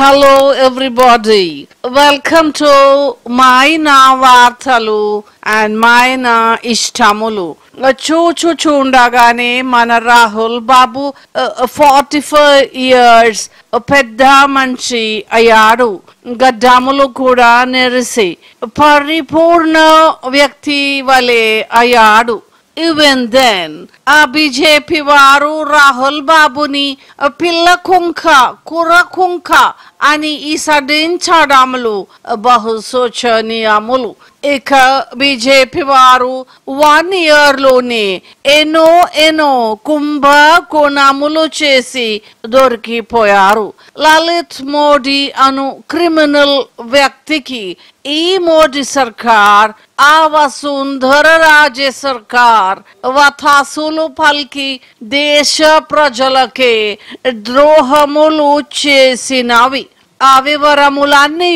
Hello everybody. Welcome to Mayna Vartalu and Mayna Ishtamulu. చూచుండగానే మన రాహుల్ బాబు 45 years పెద్ద మనిషి అయ్యాడు. గడ్డములు కూడా నెరిసి పరిపూర్ణ వ్యక్తి వలె అయ్యాడు. Even then, ఆ బీజేపీ వారు రాహుల్ బాబుని పిల్ల కుంక కుర్ర కుంక అని ఈసడించడములు బహు శోచనీయములు. ఇక బీజేపీ వారు 1 year లోనే ఎన్నో కుంభకోణములు చేసి దొరికిపోయారు. లలిత్ మోడీ అను క్రిమినల్ వ్యక్తికి ఈ మోడీ సర్కార్ ఆ వసుంధర రాజే సర్కార్ వతాసులు పలికి దేశ ప్రజలకే ద్రోహములు చేసినవి. ఆ వివరములన్నీ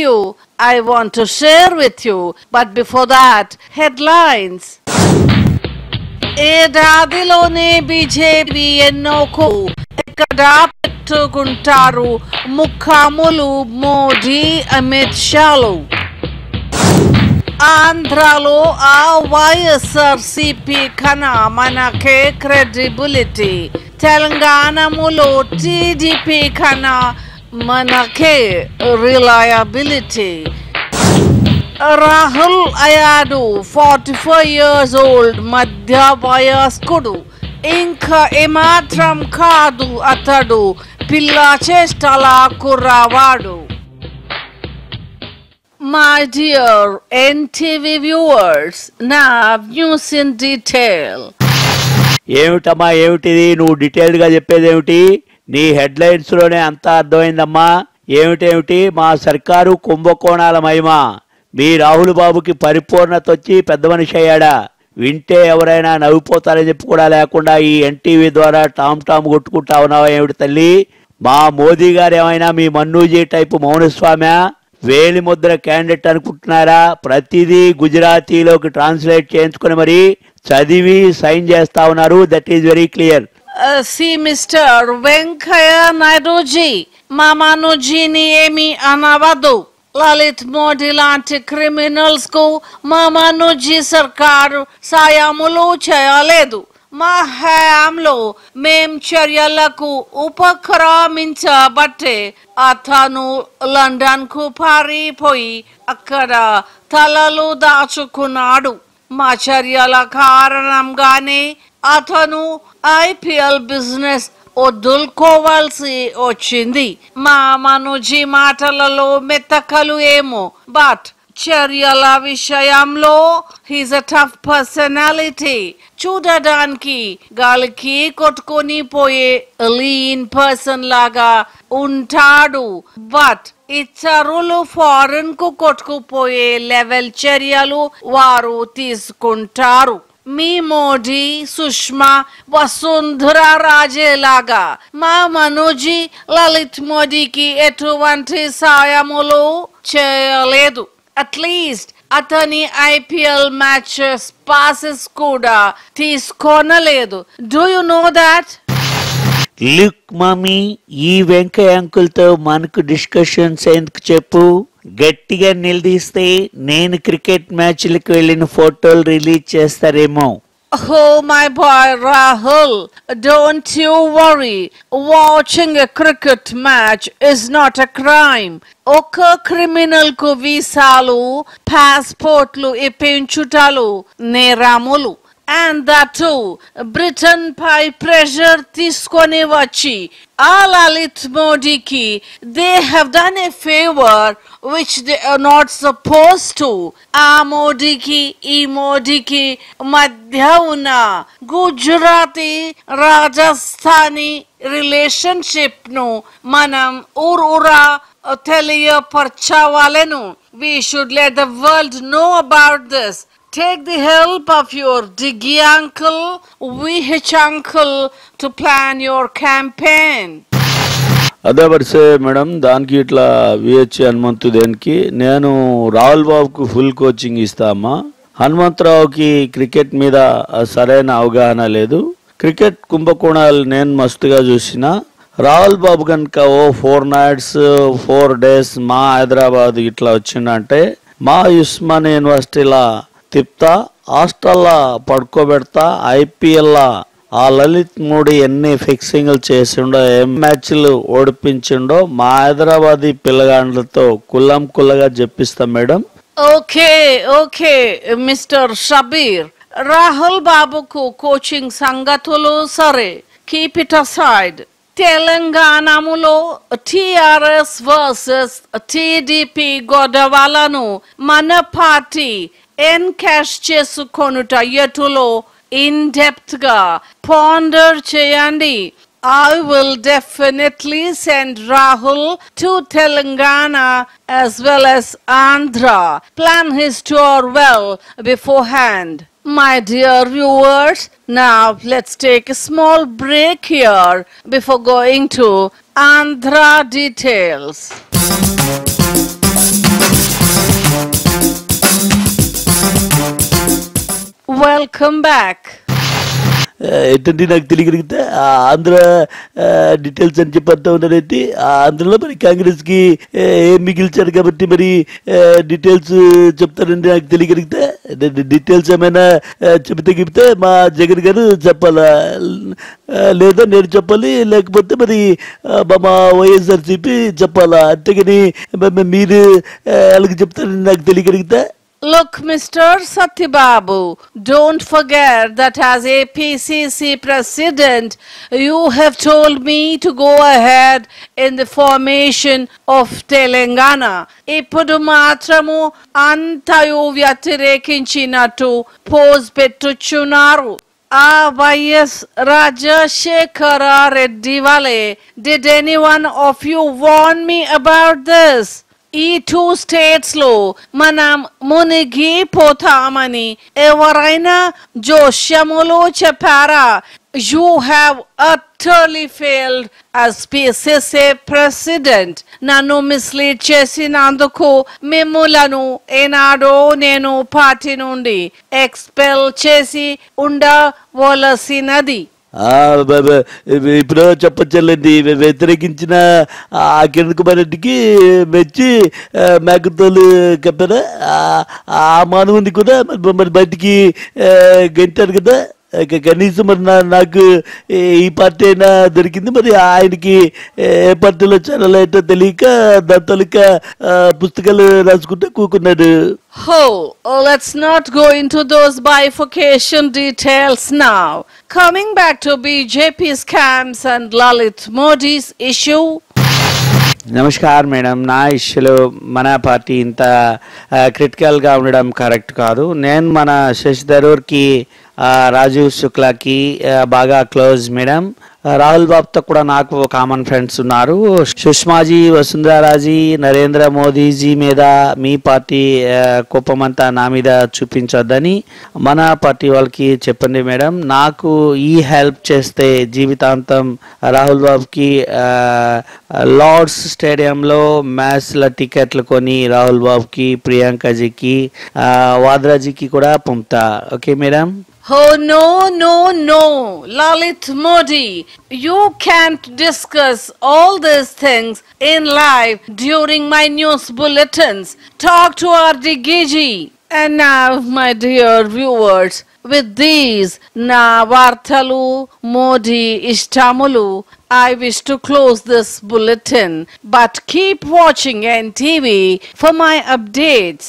I want to share with you, but before that, headlines. ఏడాదిలోనే బీజేపీ ఎన్నోకు ఎక్కడ పెట్టుకుంటారు ముఖములు మోడీ అమిత్ షాలు. ఆంధ్రాలో ఆ వైఎస్ఆర్సీపీ కన్నా మనకే క్రెడిబిలిటీ, తెలంగాణలో టీడీపీ కన్నా మనకే రిలయబిలిటీ. రాహుల్ అయ్యాడు 44 years old మధ్య వయస్కుడు. ఇంకా ఏమాత్రం కాదు అతడు పిల్ల చేష్టల కుర్రవాడు. My dear NTV viewers, now news in detail. ఏమిటమ్మా ఏమిటిది? నువ్వు డీటెయిల్డ్ గా చెప్పేది ఏమిటి? నీ హెడ్లైన్స్ లోనే అంతా అర్థమైందమ్మా. ఏమిటేమిటి? మా సర్కారు కుంభకోణాల మహిమ. మీ రాహుల్ బాబుకి పరిపూర్ణత వచ్చి పెద్ద మనిషి అయ్యాడా? వింటే ఎవరైనా నవ్విపోతారని చెప్పి కూడా లేకుండా ఈ ఎన్టీవీ ద్వారా టామ్ కొట్టుకుంటా ఉన్నావా ఏమిటి తల్లి? మా మోదీ గారు ఏమైనా మీ మన్నూజీ టైపు మౌనస్వామ్యా? వేలి ముద్ర క్యాండిడేట్ అనుకుంటున్నారా? ప్రతిదీ గుజరాతీలోకి ట్రాన్స్లేట్ చేయించుకుని మరి చదివి సైన్ చేస్తా ఉన్నారు. That is very clear. See Mr. Venkaya Naiduji, మా మనోజీని ఏమి అనవద్దు. లలిత్ మోడీ లాంటి క్రిమినల్స్ కు మా మనోజీ సర్కారు సాయములు చేయలేదు. మా హయాంలో మేం చర్యలకు ఉపక్రమించబట్టే అతను లండన్ కు పారిపోయి అక్కడ తలలు దాచుకున్నాడు. మా చర్యల కారణంగానే అతను IPL బిజినెస్ వదులుకోవాల్సి వచ్చింది. మా మనోజీ మాటలలో మెత్తకలు ఏమో, బట్ చర్యల విషయంలో హీస్ అ టఫ్ పర్సనాలిటీ. చూడడానికి గాలికి కొట్టుకొని పోయే లీన్ పర్సన్ లాగా ఉంటాడు, బట్ ఇతరులు ఫారెన్ కు కొట్టుకుపోయే లెవెల్ చర్యలు వారు తీసుకుంటారు. మీ మోడీ సుష్మా వసుంధర రాజే లాగా మా మనోజీ లలిత్ మోడీకి ఎటువంటి సాయములు చేయలేదు. అట్లీస్ట్ అతని IPL మ్యాచెస్ పాసెస్ కూడా తీసుకోనలేదు. Do you know that? Look mummy, ఈ వెంకయ్య అంకుల్ తో మనకు డిస్కషన్స్ ఎందుకు చెప్పు. గట్టిగా నిలదీస్తే నేను క్రికెట్ మ్యాచ్లకు వెళ్ళిన ఫోటోలు రిలీజ్ చేస్తారేమో. Oh my boy Rahul, don't you worry. Watching a cricket match is not a crime. Oka criminal ku visalu, passportlu ipinchutalu neramulu. And that too, Britain pay pressure తీసుకొని వచ్చి ఆ లలిత్ మోడీకి they have done a favor which they are not supposed to. ఆ మోడీకి ఈ మోడీకి మధ్య ఉన్న గుజరాతీ రాజస్థానీ రిలేషన్షిప్ ను మనం ఊరూరా తెలియపరచవలెను. We should let the world know about this. Take the help of your Diggy uncle, VH uncle to plan your campaign. అదే వరుసే మేడం, దానికి ఇట్లా VH హనుమంతు దేనికి? నేను రాహుల్ బాబుకు ఫుల్ కోచింగ్ ఇస్తామా. హనుమంతరావుకి క్రికెట్ మీద సరైన అవగాహన లేదు. క్రికెట్ కుంభకోణాలు నేను మస్తుగా చూసిన. రాహుల్ బాబు కనుక 4 nights 4 days మా హైదరాబాద్ ఇట్లా వచ్చిందంటే మా ఉస్మాన్ యూనివర్సిటీలా తిప్తా, హాస్టల్లా పడుకోబెడతా, ఐపీఎల్లా ఆ లలిత్ మోడీ ఎన్ని ఫిక్సింగ్లు చేసిండో, ఏం మ్యాచ్లు ఓడిపించిండో మా హైదరాబాదీ పిల్లగాండ్లతో కుల్లం కుల్లగా చెప్పిస్తాం madam. Okay mister Shabbir, Rahul బాబుకు కోచింగ్ సంగతులు సరే, కీప్ ఇట్ అసైడ్. తెలంగాణలో టిఆర్ఎస్ వర్సెస్ టిడిపి గొడవలను మన పార్టీ ఎన్కాష్ చేసుకొనుట ఎటులో ఇన్ డెప్త్ గా పాండర్ చేయండి. I will definitely send Rahul to Telangana as well as Andhra. Plan his tour well beforehand. My dear viewers, now let's take a small break here before going to Andhra details. Welcome back. ఏంటంటే నాకు తెలియగలిగితే Andhra details అని చెప్పంతా ఉన్నారైతే ఆంధ్రలో మరి కాంగ్రెస్కి ఏం మిగిల్చారు కాబట్టి మరి details చెప్తారండి. నాకు తెలియగలిగితే డీటెయిల్స్ ఏమైనా చెబితే మా జగన్ గారు చెప్పాలా, లేదా నేను చెప్పాలి, లేకపోతే మరి మా వైఎస్ఆర్సీపీ చెప్పాలా, అంతేగాని మీరు వాళ్ళకి చెప్తారని నాకు తెలియగలిగితే. Look, Mr. Satyababu, don't forget that as a PCC president, you have told me to go ahead in the formation of Telangana. Ippudu matramu antayu vyatirekinchinattu pose pettuchunaru. YS Rajashekara Reddy Vale, did anyone of you warn me about this? ఈ 2 states లో మనం మునిగిపోతామని ఎవరైనా జోష్యములు చెప్పారా? You have utterly failed as PCC president. నన్ను mislead చేసినందుకు మిమ్ములను ఏనాడో నేను పార్టీ నుండి ఎక్స్పెల్ చేసి ఉండవలసినది. ఇప్పుడు చెప్పచ్చండి, వ్యతిరేకించిన ఆ కిరణ్ కుమార్ రెడ్డికి మెచ్చి మేకతోలు కప్పారా, ఆ మానవుని కూడా మరి బయటికి గంటారు కదా. కనీసం మరి నాకు ఈ పార్టీ అయినా దొరికింది, మరి ఆయనకి ఏ పార్టీలో చేరాలంటే తెలియక దాని తొలిక పుస్తకాలు రాసుకుంటే కూకున్నాడు. Let's not go into those bifurcation details now. Coming back to BJP scams and Lalit Modi's issue. నమస్కారం మేడం, నా ఇష్యూలో మన పార్టీ ఇంత క్రిటికల్గా ఉండడం కరెక్ట్ కాదు. నేను మన శశి థరూర్కి రాజీవ్ శుక్లాకి బాగా క్లోజ్ మేడం. రాహుల్ బాబుతో కూడా నాకు కామన్ ఫ్రెండ్స్ ఉన్నారు. సుష్మాజీ, వసుంధరాజీ, నరేంద్ర మోదీజీ మీద మీ పార్టీ కోపమంతా నా మీద చూపించొద్దని మన పార్టీ వాళ్ళకి చెప్పండి మేడం. నాకు ఈ హెల్ప్ చేస్తే జీవితాంతం రాహుల్ బాబుకి లార్డ్స్ స్టేడియంలో మ్యాచ్ల టికెట్లు కొని రాహుల్ బాబుకి, ప్రియాంకజీకి, వాద్రాజీకి కూడా పంపుతా. Okay madam? Oh no, Lalit Modi, you can't discuss all these things in live during my news bulletins. Talk to our Digiji. And now, my dear viewers, with these na vartalu Modi ishtamulu, I wish to close this bulletin, but keep watching NTV for my updates.